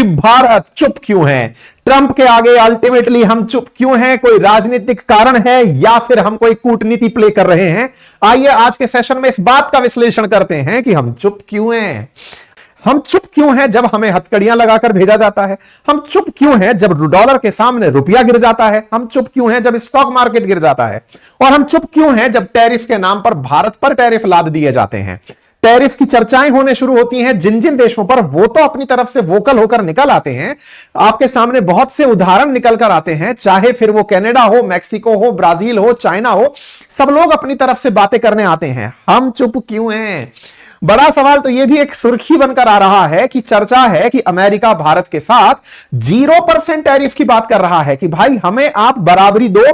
भारत चुप क्यों है? ट्रंप के आगे अल्टीमेटली हम चुप क्यों हैं? कोई राजनीतिक कारण है या फिर हम कोई कूटनीति प्ले कर रहे हैं? आइए आज के सेशन में इस बात का विश्लेषण करते हैं कि हम चुप क्यों हैं। हम चुप क्यों हैं जब हमें हथकड़ियां लगाकर भेजा जाता है? हम चुप क्यों हैं जब डॉलर के सामने रुपया गिर जाता है? हम चुप क्यों हैं जब स्टॉक मार्केट गिर जाता है? और हम चुप क्यों हैं जब टैरिफ के नाम पर भारत पर टैरिफ लाद दिए जाते हैं? टैरिफ की चर्चाएं होने शुरू होती हैं जिन जिन देशों पर, वो तो अपनी तरफ से वोकल होकर निकल आते हैं। आपके सामने बहुत से उदाहरण निकल कर आते हैं, चाहे फिर वो कनाडा हो, मैक्सिको हो, ब्राजील हो, चाइना हो, सब लोग अपनी तरफ से बातें करने आते हैं। हम चुप क्यों हैं? बड़ा सवाल तो यह भी एक सुर्खी बनकर आ रहा है कि चर्चा है कि अमेरिका भारत के साथ 0% टैरिफ की बात कर रहा है कि भाई हमें आप बराबरी दो,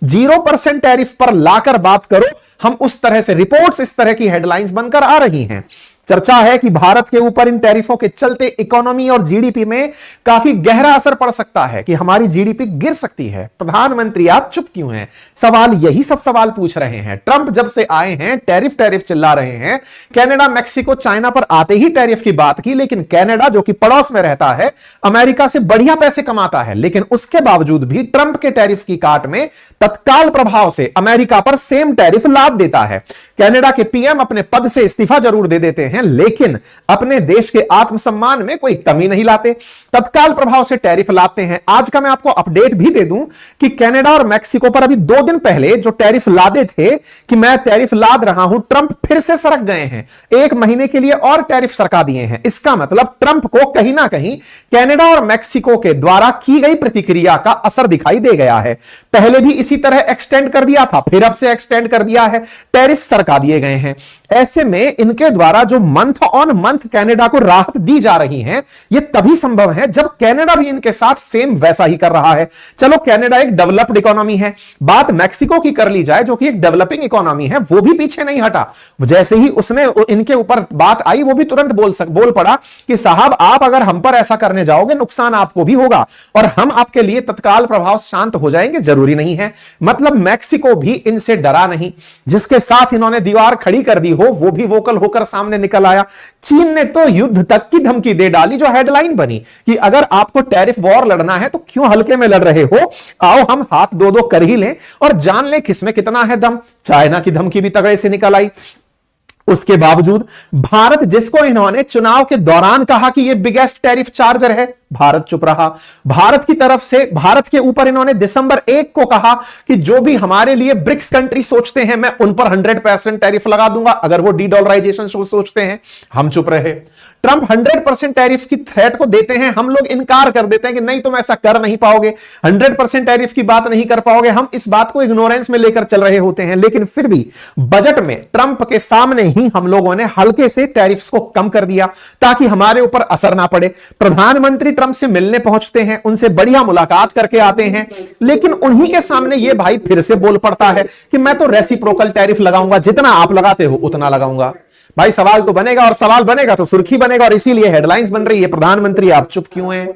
0% टैरिफ पर लाकर बात करो। हम उस तरह से रिपोर्ट्स, इस तरह की हेडलाइंस बनकर आ रही हैं। चर्चा है कि भारत के ऊपर इन टैरिफों के चलते इकोनॉमी और जीडीपी में काफी गहरा असर पड़ सकता है, कि हमारी जीडीपी गिर सकती है। प्रधानमंत्री आप चुप क्यों हैं? सवाल यही सब सवाल पूछ रहे हैं। ट्रंप जब से आए हैं टैरिफ टैरिफ चिल्ला रहे हैं। कनाडा, मैक्सिको, चाइना पर आते ही टैरिफ की बात की, लेकिन कनाडा जो कि पड़ोस में रहता है, अमेरिका से बढ़िया पैसे कमाता है, लेकिन उसके बावजूद भी ट्रंप के टैरिफ की काट में तत्काल प्रभाव से अमेरिका पर सेम टैरिफ लाद देता है। कनाडा के पीएम अपने पद से इस्तीफा जरूर दे देते हैं, लेकिन अपने देश के आत्मसम्मान में कोई कमी नहीं लाते, तत्काल प्रभाव से टैरिफ लाते हैं। आज का मैं आपको अपडेट भी दे दूं कि कनाडा और मैक्सिको पर अभी 2 दिन पहले जो टैरिफ लादे थे कि मैं टैरिफ लाद रहा हूं, ट्रंप फिर से सरक गए हैं। 1 महीने के लिए और टैरिफ सरका दिए हैं। इसका मतलब ट्रंप को कहीं ना कहीं कनाडा और मैक्सिको के द्वारा की गई प्रतिक्रिया का असर दिखाई दे गया है। पहले भी इसी तरह एक्सटेंड कर दिया था, फिर अब से एक्सटेंड कर दिया है, टैरिफ सरका दिए गए हैं। ऐसे में इनके द्वारा जो मंथ ऑन मंथ कनाडा को राहत दी जा रही है, यह तभी संभव है जब कनाडा भी इनके साथ सेम वैसा ही कर रहा है। चलो कनाडा एक डेवलप्ड इकोनॉमी है, बात मैक्सिको की कर ली जाए जो कि एक डेवलपिंग इकोनॉमी है, वो भी पीछे नहीं हटा। जैसे ही उसने इनके ऊपर बात आई, वो भी तुरंत बोल पड़ा कि साहब आप अगर हम पर ऐसा करने जाओगे नुकसान आपको भी होगा और हम आपके लिए तत्काल प्रभाव शांत हो जाएंगे, जरूरी नहीं है। मतलब मैक्सिको भी इनसे डरा नहीं। जिसके साथ इन्होंने दीवार खड़ी कर दी हो वो भी वोकल होकर सामने निकल आया। चीन ने तो युद्ध तक की धमकी दे डाली, जो हेडलाइन बनी कि अगर आपको टैरिफ वॉर लड़ना है तो क्यों हल्के में लड़ रहे हो, आओ हम हाथ दो कर ही लें और जान लें किसमें कितना है दम। चाइना की धमकी भी तगड़े से निकल आई। उसके बावजूद भारत, जिसको इन्होंने चुनाव के दौरान कहा कि यह बिगेस्ट टैरिफ चार्जर है, भारत चुप रहा। भारत की तरफ से भारत के ऊपर इन्होंने दिसंबर 1 को कहा कि जो भी हमारे लिए ब्रिक्स कंट्री सोचते हैं मैं उन पर 100% टैरिफ लगा दूंगा अगर वो डी-डॉलराइजेशन सोचते हैं। हम चुप रहे। ट्रंप 100% टैरिफ की थ्रेट को देते हैं, हम लोग इनकार कर देते हैं कि नहीं तुम ऐसा कर नहीं पाओगे, 100% टैरिफ की बात नहीं कर पाओगे। हम इस बात को इग्नोरेंस में लेकर चल रहे होते हैं, लेकिन फिर भी बजट में ट्रंप के सामने ही हम लोगों ने हल्के से टैरिफ को कम कर दिया ताकि हमारे ऊपर असर ना पड़े। प्रधानमंत्री ट्रंप से मिलने पहुंचते हैं, उनसे बढ़िया मुलाकात करके आते हैं, लेकिन उन्हीं के सामने यह भाई फिर से बोल पड़ता है कि मैं तो रेसिप्रोकल टैरिफ लगाऊंगा, जितना आप लगाते हो उतना लगाऊंगा। भाई सवाल तो बनेगा, और सवाल बनेगा तो सुर्खी बनेगा, और इसीलिए हेडलाइंस बन रही है प्रधानमंत्री आप चुप क्यों हैं,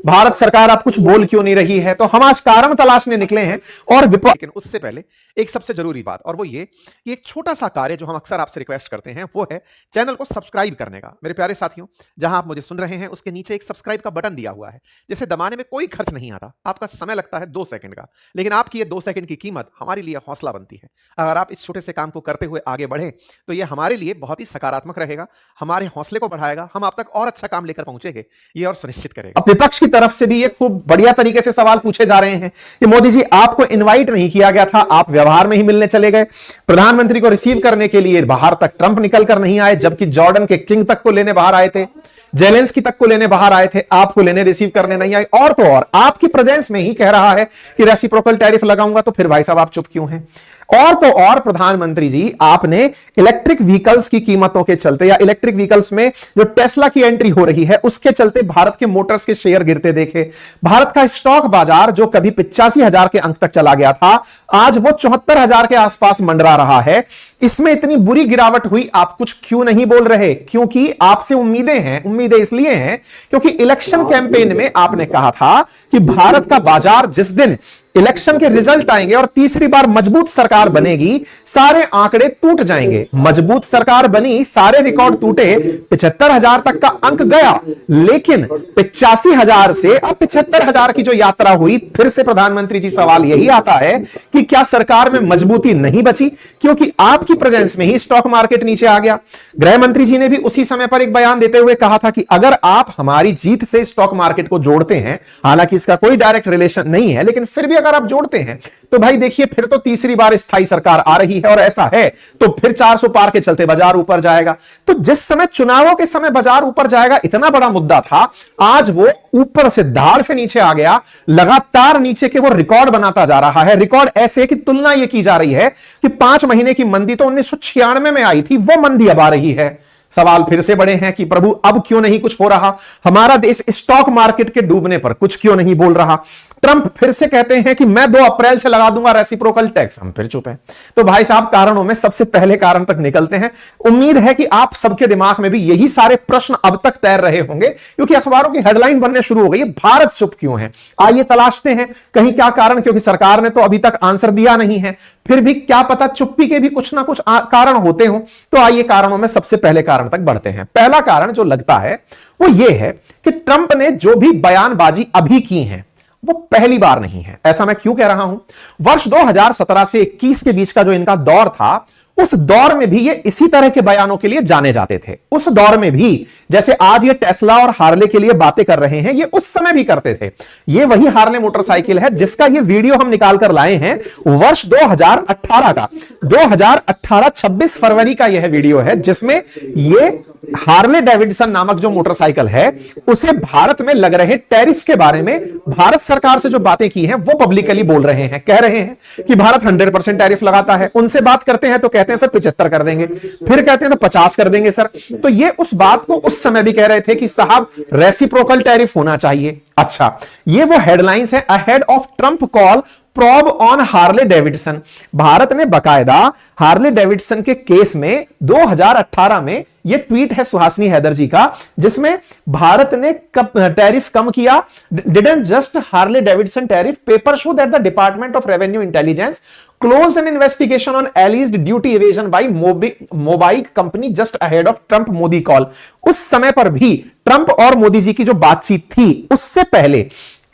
भारत सरकार आप कुछ बोल क्यों नहीं रही है। तो हम आज कारण तलाशने निकले हैं और लेकिन उससे पहले एक सबसे जरूरी बात, और वो ये कि एक छोटा सा कार्य जो हम अक्सर आपसे रिक्वेस्ट करते हैं वो है चैनल को सब्सक्राइब करने का। मेरे प्यारे साथियों, जहां आप मुझे सुन रहे हैं उसके नीचे एक सब्सक्राइब का बटन दिया हुआ है, जिसे दबाने में कोई खर्च नहीं आता, आपका समय लगता है 2 सेकंड का, लेकिन आपकी ये 2 सेकंड की कीमत हमारे लिए हौसला बनती है। अगर आप इस छोटे से काम को करते हुए आगे बढ़े तो ये हमारे लिए बहुत ही सकारात्मक रहेगा, हमारे हौसले को बढ़ाएगा, हम आप तक और अच्छा काम लेकर पहुंचेंगे, ये और सुनिश्चित करेगा। अब विपक्ष की तरफ से भी ये खूब बढ़िया तरीके से सवाल पूछे जा रहे हैं कि मोदी जी आपको इनवाइट नहीं किया गया था, आप व्यवहार में ही मिलने चले गए। प्रधानमंत्री को रिसीव करने के लिए बाहर तक ट्रंप निकल कर नहीं आए, जबकि जॉर्डन के किंग तक को लेने बाहर आए थे, जेलेंस्की तक को लेने बाहर आए थे, आपको लेने रिसीव करने नहीं आए। और तो और आपकी प्रेजेंस में ही कह रहा है कि रेसिप्रोकल टैरिफ लगाऊंगा, तो फिर भाई साहब आप चुप क्यों हैं। और तो और प्रधानमंत्री जी, आपने इलेक्ट्रिक व्हीकल्स की कीमतों के चलते या इलेक्ट्रिक व्हीकल्स में जो टेस्ला की एंट्री हो रही है उसके चलते भारत के मोटर्स के शेयर गिरते देखे। भारत का स्टॉक बाजार जो कभी 85,000 के अंक तक चला गया था, आज वो 74,000 के आसपास मंडरा रहा है। इसमें इतनी बुरी गिरावट हुई, आप कुछ क्यों नहीं बोल रहे? क्योंकि आपसे उम्मीदें हैं। उम्मीदें इसलिए हैं क्योंकि इलेक्शन कैंपेन में आपने कहा था कि भारत का बाजार जिस दिन इलेक्शन के रिजल्ट आएंगे और तीसरी बार मजबूत सरकार बनेगी, सारे आंकड़े टूट जाएंगे। मजबूत सरकार बनी, सारे रिकॉर्ड टूटे, 75,000 तक का अंक गया, लेकिन 85,000 से अब 75,000 की जो यात्रा हुई, फिर से प्रधानमंत्री जी सवाल यही आता है कि क्या सरकार में मजबूती नहीं बची? क्योंकि आपकी प्रेजेंस में ही स्टॉक मार्केट नीचे आ गया। गृह मंत्री जी ने भी उसी समय पर एक बयान देते हुए कहा था कि अगर आप हमारी जीत से स्टॉक मार्केट को जोड़ते हैं, हालांकि इसका कोई डायरेक्ट रिलेशन नहीं है, लेकिन फिर भी अगर आप जोड़ते हैं तो भाई देखिए, फिर तो तीसरी बार स्थायी सरकार आ रही है, और ऐसा है तो फिर 400 पार के चलते बाजार ऊपर जाएगा। तो जिस समय चुनावों के समय बाजार ऊपर जाएगा, इतना बड़ा मुद्दा था, आज वो ऊपर से धाड़ से नीचे आ गया, लगातार नीचे के वो रिकॉर्ड बनाता जा रहा है। रिकॉर्ड ऐसे कि तुलना ये की जा रही है कि 5 महीने की मंदी तो 1996 में आई थी, वो मंदी अब आ रही है। सवाल फिर से बड़े हैं कि प्रभु अब क्यों नहीं कुछ हो रहा? हमारा देश स्टॉक मार्केट के डूबने पर कुछ क्यों नहीं बोल रहा? ट्रंप फिर से कहते हैं कि मैं 2 अप्रैल से लगा दूंगा रेसिप्रोकल टैक्स, हम फिर चुप हैं। तो भाई साहब, कारणों में सबसे पहले कारण तक निकलते हैं। उम्मीद है कि आप सबके दिमाग में भी यही सारे प्रश्न अब तक तैर रहे होंगे, क्योंकि अखबारों की हेडलाइन बनने शुरू हो गई है, भारत चुप क्यों है? आइए तलाशते हैं कहीं क्या कारण, क्योंकि सरकार ने तो अभी तक आंसर दिया नहीं है, फिर भी क्या पता चुप्पी के भी कुछ ना कुछ कारण होते हो। तो आइए कारणों में सबसे पहले कारण तक बढ़ते हैं। पहला कारण जो लगता है वो ये है कि ट्रंप ने जो भी बयानबाजी अभी की है वो पहली बार नहीं है। ऐसा मैं क्यों कह रहा हूं? वर्ष 2017 से 21 के बीच का जो इनका दौर था, उस दौर में भी ये इसी तरह के बयानों के लिए जाने जाते थे। उस दौर में भी जैसे आज ये टेस्ला और हार्ले के लिए बातें कर रहे हैं, ये उस समय भी करते थे। ये वही हार्ले मोटरसाइकिल है जिसका ये वीडियो हम निकाल कर लाए हैं वर्ष 2018 का। 2018 26 फरवरी का यह वीडियो है, जिसमें ये हार्ले डेविडसन नामक जो मोटरसाइकिल है, उसे भारत में लग रहे टैरिफ के बारे में भारत सरकार से जो बातें की हैं वो पब्लिकली बोल रहे हैं। कह रहे हैं कि भारत 100% टैरिफ लगाता है। उनसे बात करते हैं तो कहते हैं सर 75 कर देंगे, फिर कहते हैं तो 50 कर देंगे सर। तो ये उस बात को उस समय भी कह रहे थे कि साहब रेसिप्रोकल टैरिफ होना चाहिए। अच्छा, ये वो हेडलाइंस है, ahead of Trump call probe on Harley Davidson. Bharat ने बकायदा हार्ले डेविडसन के केस में 2018 में यह ट्वीट है सुहासिनी हैदर जी का, जिसमें भारत ने टैरिफ कम किया। Didn't just Harley Davidson tariff, paper show that the department of revenue intelligence closed an investigation on alleged duty evasion by Mobike company just ahead of Trump Modi call। उस समय पर भी Trump और मोदी जी की जो बातचीत थी, उससे पहले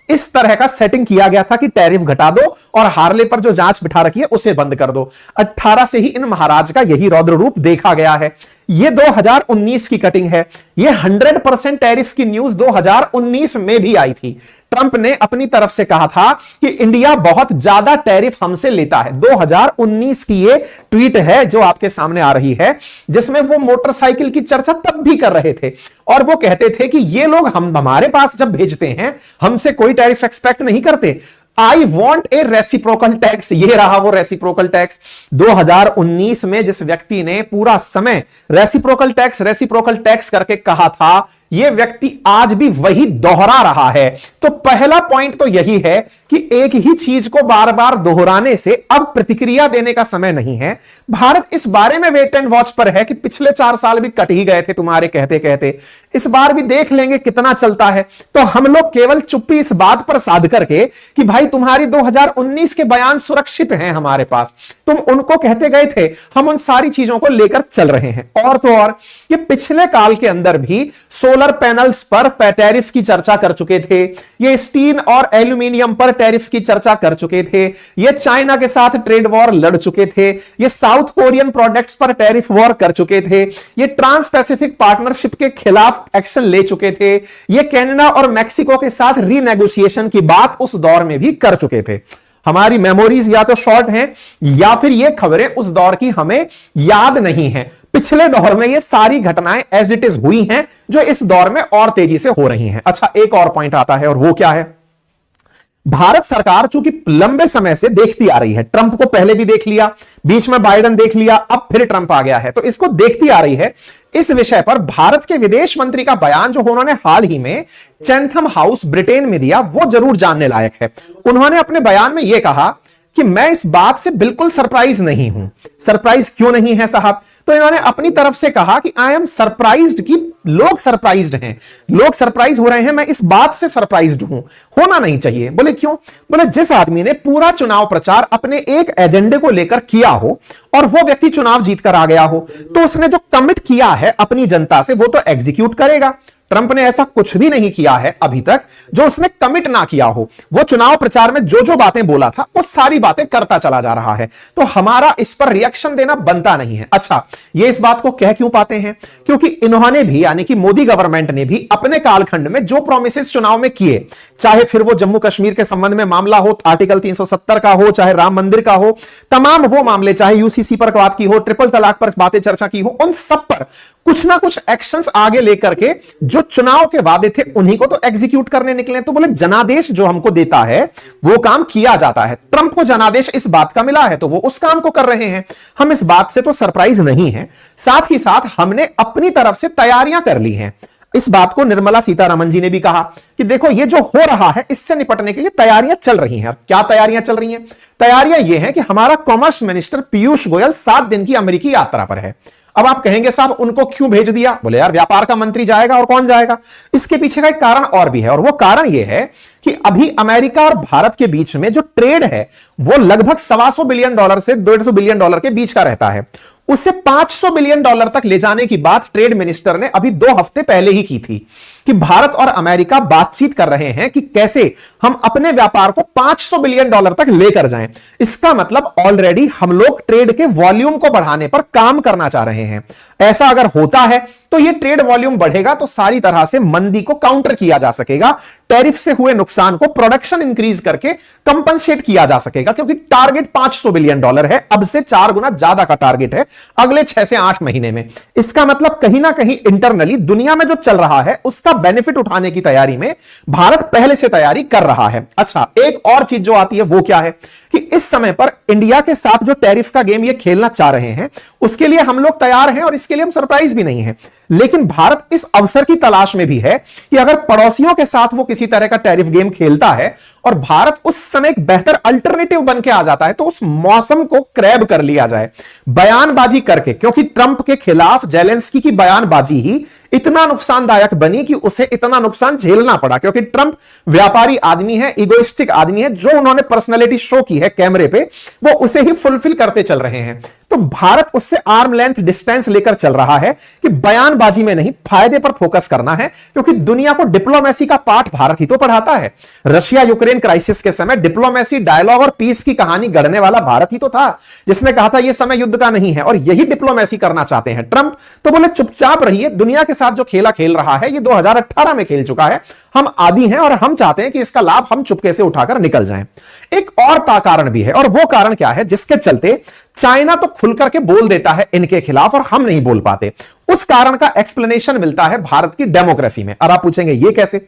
इस तरह का सेटिंग किया गया था कि टैरिफ घटा दो और हार्ले पर जो जांच बिठा रखी है उसे बंद कर दो। 18 से ही इन महाराज का यही रौद्र रूप देखा गया है। ये 2019 की कटिंग है। ये 100% टैरिफ की न्यूज 2019 में भी आई थी। ट्रंप ने अपनी तरफ से कहा था कि इंडिया बहुत ज्यादा टैरिफ हमसे लेता है। 2019 की ये ट्वीट है जो आपके सामने आ रही है, जिसमें वो मोटरसाइकिल की चर्चा तब भी कर रहे थे और वो कहते थे कि ये लोग हमारे पास जब भेजते हैं हमसे कोई टैरिफ एक्सपेक्ट नहीं करते। I want A reciprocal tax, ये रहा वो रेसिप्रोकल टैक्स। 2019 में जिस व्यक्ति ने पूरा समय रेसिप्रोकल टैक्स करके कहा था, ये व्यक्ति आज भी वही दोहरा रहा है। तो पहला पॉइंट तो यही है कि एक ही चीज को बार बार दोहराने से अब प्रतिक्रिया देने का समय नहीं है। भारत इस बारे में वेट एंड वॉच पर है कि पिछले 4 साल भी कट ही गए थे तुम्हारे कहते कहते, इस बार भी देख लेंगे कितना चलता है। तो हम लोग केवल चुप्पी इस बात पर साध करके कि भाई तुम्हारी 2019 के बयान सुरक्षित हैं हमारे पास, तुम उनको कहते गए थे, हम उन सारी चीजों को लेकर चल रहे हैं। और तो और ये पिछले काल के अंदर भी सोलर पैनल्स पर टैरिफ की चर्चा कर चुके थे, ये स्टील और एल्यूमिनियम पर टैरिफ की चर्चा कर चुके थे, ये चाइना के साथ ट्रेड वॉर लड़ चुके थे, ये साउथ कोरियन प्रोडक्ट्स पर टैरिफ वॉर कर चुके थे, ये ट्रांस पैसिफिक पार्टनरशिप के खिलाफ एक्शन ले चुके थे, ये कनाडा और मैक्सिको के साथ रीनेगोशिएशन की बात उस दौर में भी कर चुके थे। हमारी मेमोरीज या तो शॉर्ट हैं या फिर ये खबरें उस दौर की हमें याद नहीं है। पिछले दौर में ये सारी घटनाएं एज इट इज हुई हैं जो इस दौर में और तेजी से हो रही हैं। अच्छा, एक और पॉइंट आता है और वो क्या है? भारत सरकार चूंकि लंबे समय से देखती आ रही है, ट्रंप को पहले भी देख लिया, बीच में बाइडेन देख लिया, अब फिर ट्रंप आ गया है, तो इसको देखती आ रही है। इस विषय पर भारत के विदेश मंत्री का बयान जो उन्होंने हाल ही में चैथम हाउस ब्रिटेन में दिया, वो जरूर जानने लायक है। उन्होंने अपने बयान में यह कहा कि मैं इस बात से बिल्कुल सरप्राइज नहीं हूं। सरप्राइज क्यों नहीं है साहब? तो इन्होंने अपनी तरफ से कहा कि आई एम सरप्राइज्ड, कि लोग सरप्राइज्ड हैं, लोग सरप्राइज हो रहे हैं, मैं इस बात से सरप्राइज्ड हूं, होना नहीं चाहिए। बोले क्यों? बोले जिस आदमी ने पूरा चुनाव प्रचार अपने एक एजेंडे को लेकर किया हो और वो व्यक्ति चुनाव जीतकर आ गया हो, तो उसने जो कमिट किया है अपनी जनता से वो तो एग्जीक्यूट करेगा। ट्रंप ने ऐसा कुछ भी नहीं किया है अभी तक जो उसने कमिट ना किया हो। वो चुनाव प्रचार में जो जो बातें बोला था वो सारी बातें करता चला जा रहा है, तो हमारा इस पर रिएक्शन देना बनता नहीं है। अच्छा, ये इस बात को कह क्यों पाते हैं? क्योंकि इन्होंने भी, यानी कि मोदी गवर्नमेंट ने भी अपने कालखंड में जो प्रोमिसेस चुनाव में किए, चाहे फिर वो जम्मू कश्मीर के संबंध में मामला हो, आर्टिकल 370 का हो, चाहे राम मंदिर का हो, तमाम वो मामले, चाहे यूसीसी पर बात की हो, ट्रिपल तलाक पर बातें चर्चा की हो, उन सब पर कुछ ना कुछ एक्शंस आगे लेकर के जो चुनाव के वादे थे उन्हीं को तो एग्जीक्यूट करने निकले। तो बोले जनादेश जो हमको देता है वो काम किया जाता है। ट्रंप को जनादेश इस बात का मिला है तो वो उस काम को कर रहे हैं। हम इस बात से तो सरप्राइज नहीं है। साथ ही साथ हमने अपनी तरफ से तैयारियां कर ली हैं। इस बात को निर्मला सीतारमण जी ने भी कहा कि देखो ये जो हो रहा है इससे निपटने के लिए तैयारियां चल रही हैं। क्या तैयारियां चल रही हैं? तैयारियां ये हैं कि हमारा कॉमर्स मिनिस्टर पीयूष गोयल 7 दिन की अमेरिकी यात्रा पर है। अब आप कहेंगे साहब उनको क्यों भेज दिया? बोले यार व्यापार का मंत्री जाएगा और कौन जाएगा? इसके पीछे का एक कारण और भी है, और वो कारण ये है कि अभी अमेरिका और भारत के बीच में जो ट्रेड है वो लगभग $125 बिलियन से $150 बिलियन के बीच का रहता है। उससे $500 बिलियन तक ले जाने की बात ट्रेड मिनिस्टर ने अभी 2 हफ्ते पहले ही की थी कि भारत और अमेरिका बातचीत कर रहे हैं कि कैसे हम अपने व्यापार को $500 बिलियन तक लेकर जाएं। इसका मतलब ऑलरेडी हम लोग ट्रेड के वॉल्यूम को बढ़ाने पर काम करना चाह रहे हैं। ऐसा अगर होता है तो ये ट्रेड वॉल्यूम बढ़ेगा तो सारी तरह से मंदी को काउंटर किया जा सकेगा, टैरिफ से हुए नुकसान को प्रोडक्शन इंक्रीज करके कंपनसेट किया जा सकेगा, क्योंकि टारगेट $500 बिलियन है, अब से 4 गुना ज्यादा का टारगेट है अगले 6 से 8 महीने में। इसका मतलब कहीं ना कहीं इंटरनली दुनिया में जो चल रहा है उसका बेनिफिट उठाने की तैयारी में भारत पहले से तैयारी कर रहा है। अच्छा, एक और चीज जो आती है वो क्या है कि इस समय पर इंडिया के साथ जो टैरिफ का गेम ये खेलना चाह रहे हैं उसके लिए हम लोग तैयार हैं और इसके लिए हम सरप्राइज भी नहीं है। लेकिन भारत इस अवसर की तलाश में भी है कि अगर पड़ोसियों के साथ वो किसी तरह का टैरिफ गेम खेलता है और भारत उस समय एक बेहतर अल्टरनेटिव बन के आ जाता है तो उस मौसम को क्रैब कर लिया जाए बयानबाजी करके, क्योंकि ट्रंप के खिलाफ जेलेंस्की की बयानबाजी ही इतना नुकसानदायक बनी कि उसे इतना नुकसान झेलना पड़ा, क्योंकि ट्रंप व्यापारी आदमी है, इगोइस्टिक आदमी है, जो उन्होंने पर्सनैलिटी शो की है कैमरे पे वो उसे ही फुलफिल करते चल रहे हैं। तो भारत उससे आर्म लेंथ डिस्टेंस लेकर चल रहा है कि बयानबाजी में नहीं, फायदे पर फोकस करना है, क्योंकि दुनिया को डिप्लोमेसी का पाठ भारत ही तो पढ़ाता है। रशिया यूक्रेन क्राइसिस के समय डिप्लोमेसी, डायलॉग और पीस की कहानी गढ़ने वाला भारत ही तो था जिसने कहा था यह समय युद्ध का नहीं है, और यही डिप्लोमेसी करना चाहते हैं ट्रंप। तो बोले चुपचाप रहिए, दुनिया के साथ जो खेला खेल रहा है ये 2018 में खेल चुका है, हम आदी हैं और हम चाहते हैं कि इसका लाभ हम चुपके से उठाकर निकल जाएं। एक और कारण भी है, और वो कारण क्या है जिसके चलते चाइना तो खुलकर के बोल देता है इनके खिलाफ और हम नहीं बोल पाते। उस कारण का एक्सप्लेनेशन मिलता है भारत की डेमोक्रेसी में। और आप पूछेंगे ये कैसे?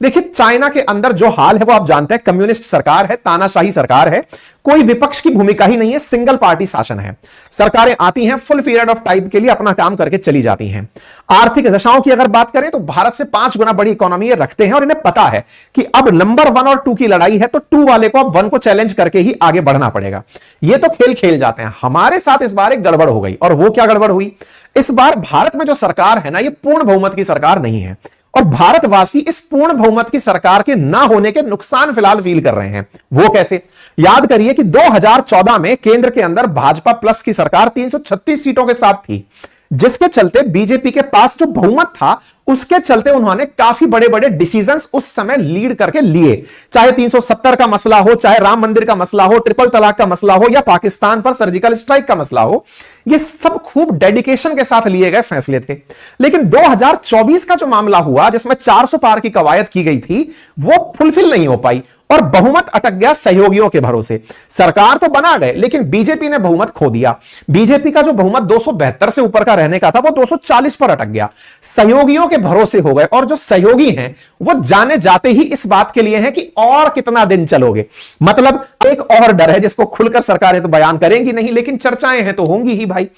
देखिए, चाइना के अंदर जो हाल है वो आप जानते हैं, कम्युनिस्ट सरकार है, तानाशाही सरकार है, कोई विपक्ष की भूमिका ही नहीं है, सिंगल पार्टी शासन है। सरकारें आती हैं, फुल पीरियड ऑफ टाइम के लिए अपना काम करके चली जाती हैं। आर्थिक दशाओं की अगर बात करें तो भारत से 5 गुना बड़ी इकोनॉमी ये रखते हैं और इन्हें पता है कि अब नंबर 1 और 2 की लड़ाई है तो 2 वाले को अब 1 को चैलेंज करके ही आगे बढ़ना पड़ेगा। ये तो खेल खेल जाते हैं। हमारे साथ इस बार एक गड़बड़ हो गई, और वो क्या गड़बड़ हुई? इस बार भारत में जो सरकार है ना, ये पूर्ण बहुमत की सरकार नहीं है, और भारतवासी इस पूर्ण बहुमत की सरकार के ना होने के नुकसान फिलहाल फील कर रहे हैं। वो कैसे? याद करिए कि 2014 में केंद्र के अंदर भाजपा प्लस की सरकार 336 सीटों के साथ थी, जिसके चलते बीजेपी के पास जो बहुमत था उसके चलते उन्होंने काफी बड़े बड़े डिसीजंस उस समय लीड करके लिए। चाहे 370 का मसला हो, चाहे राम मंदिर का मसला हो, ट्रिपल तलाक का मसला हो, या पाकिस्तान पर सर्जिकल स्ट्राइक का मसला हो, ये सब खूब डेडिकेशन के साथ लिए गए फैसले थे। लेकिन 2024 का जो मामला हुआ जिसमें 400 पार की कवायद की गई थी वो फुलफिल नहीं हो पाई और बहुमत अटक गया सहयोगियों के भरोसे। सरकार तो बना गए लेकिन बीजेपी ने बहुमत खो दिया। बीजेपी का जो बहुमत 272 से ऊपर का रहने का था वो 240 पर अटक गया, सहयोगियों के भरोसे हो गए। और जो सहयोगी हैं वो जाने जाते ही इस बात के लिए हैं कि और कितना दिन चलोगे। मतलब एक और डर है जिसको खुलकर सरकारें तो बयान करेंगी नहीं, लेकिन चर्चाएं हैं तो होंगी ही भाई।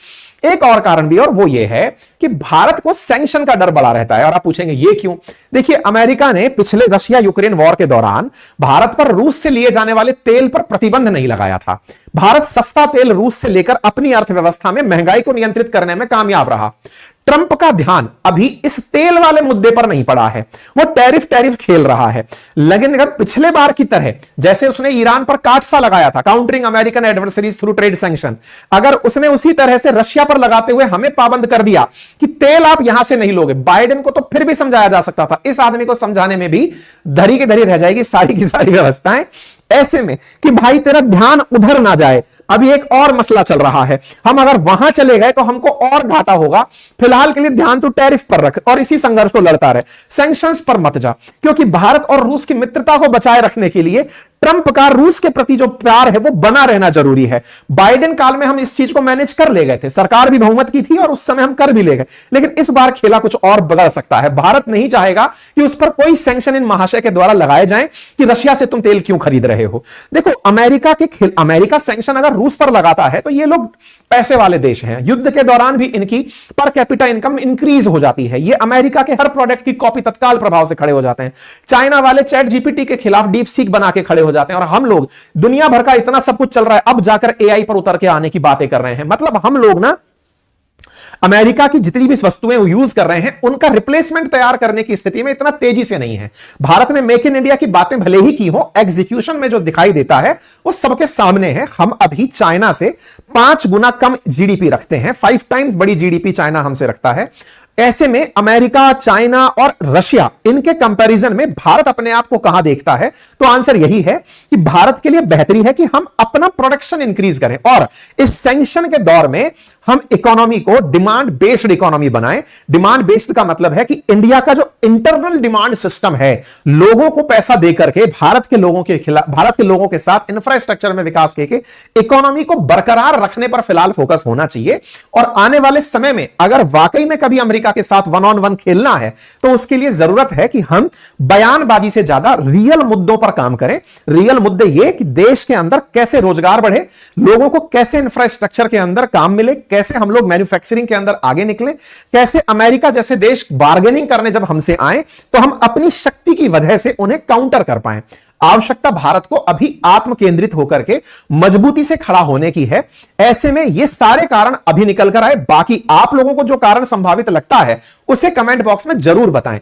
एक और कारण भी, और वो ये है कि भारत को सैंक्शन का डर बड़ा रहता है। और आप पूछेंगे ये क्यों? देखिए, अमेरिका ने पिछले रशिया यूक्रेन वॉर के दौरान भारत पर रूस से लिए जाने वाले तेल पर प्रतिबंध नहीं लगाया था। भारत सस्ता तेल रूस से लेकर अपनी अर्थव्यवस्था में महंगाई को नियंत्रित करने में कामयाब रहा। ट्रंप का ध्यान अभी इस तेल वाले मुद्दे पर नहीं पड़ा है, वो टैरिफ खेल रहा है। लेकिन अगर पिछले बार की तरह जैसे उसने ईरान पर काट सा लगाया था, countering American adversaries through trade sanction, अगर उसने उसी तरह से रशिया पर लगाते हुए हमें पाबंद कर दिया कि तेल आप यहां से नहीं लोगे, बाइडेन को तो फिर भी समझाया जा सकता था। इस आदमी को समझाने में भी धरी की धरी रह जाएगी सारी की सारी व्यवस्थाएं। ऐसे में कि भाई तेरा ध्यान उधर ना जाए, अभी एक और मसला चल रहा है, हम अगर वहां चले गए तो हमको और घाटा होगा। फिलहाल के लिए ध्यान तो टैरिफ पर रख और इसी संघर्ष को लड़ता रहे, सैंक्शंस पर मत जा, क्योंकि भारत और रूस की मित्रता को बचाए रखने के लिए ट्रंप का रूस के प्रति जो प्यार है वो बना रहना जरूरी है। बाइडेन काल में हम इस चीज को मैनेज कर ले गए थे, सरकार भी बहुमत की थी और उस समय हम कर भी ले गए, लेकिन इस बार खेला कुछ और बदल सकता है। भारत नहीं चाहेगा कि उस पर कोई सैंक्शन इन महाशय के द्वारा लगाए जाएं कि रशिया से तुम तेल क्यों खरीद रहे हो। देखो, अमेरिका सैंक्शन अगर रूस पर लगाता है तो ये लोग पैसे वाले देश हैं, युद्ध के दौरान भी इनकी पर कैपिटा इनकम इंक्रीज हो जाती है, ये अमेरिका के हर प्रोडक्ट की कॉपी तत्काल प्रभाव से खड़े हो जाते हैं। चाइना वाले चैट जीपीटी के खिलाफ डीप सीक बना के खड़े हो जाते हैं, और हम लोग दुनिया भर का इतना सब कुछ चल रहा है, अब जाकर एआई पर उतर के आने की बातें कर रहे हैं। मतलब हम लोग ना अमेरिका की जितनी भी वस्तुएं वो यूज कर रहे हैं उनका रिप्लेसमेंट तैयार करने की स्थिति में इतना तेजी से नहीं है। भारत ने मेक इन इंडिया की बातें भले ही की हो, एग्जीक्यूशन में जो दिखाई देता है वो सबके सामने है। हम अभी चाइना से 5 गुना कम जीडीपी रखते हैं, 5 टाइम्स बड़ी जीडीपी चाइना हमसे रखता है। ऐसे में अमेरिका, चाइना और रशिया, इनके कंपैरिजन में भारत अपने आप को कहां देखता है? तो आंसर यही है कि भारत के लिए बेहतरी है कि हम अपना प्रोडक्शन इंक्रीज करें और इस सैंक्शन के दौर में हम इकोनॉमी को डिमांड बेस्ड इकोनॉमी बनाएं। डिमांड बेस्ड का मतलब है कि इंडिया का जो इंटरनल डिमांड सिस्टम है, लोगों को पैसा देकर के भारत के लोगों के साथ इंफ्रास्ट्रक्चर में विकास करके इकोनॉमी को बरकरार रखने पर फिलहाल फोकस होना चाहिए। और आने वाले समय में अगर वाकई में कभी अमेरिका के साथ 1-on-1 खेलना है तो उसके लिए जरूरत है कि हम बयानबाजी से ज्यादा रियल मुद्दों पर काम करें। रियल मुद्दे ये कि देश के अंदर कैसे रोजगार बढ़े, लोगों को कैसे इंफ्रास्ट्रक्चर के अंदर काम मिले, कैसे हम लोग मैन्युफैक्चरिंग के अंदर आगे निकले, कैसे अमेरिका जैसे देश बार्गेनिंग करने जब हमसे आए तो हम अपनी शक्ति की वजह से उन्हें काउंटर कर पाए। आवश्यकता भारत को अभी आत्म केंद्रित होकर के मजबूती से खड़ा होने की है। ऐसे में ये सारे कारण अभी निकल कर आए। बाकी आप लोगों को जो कारण संभावित लगता है उसे कमेंट बॉक्स में जरूर बताएं।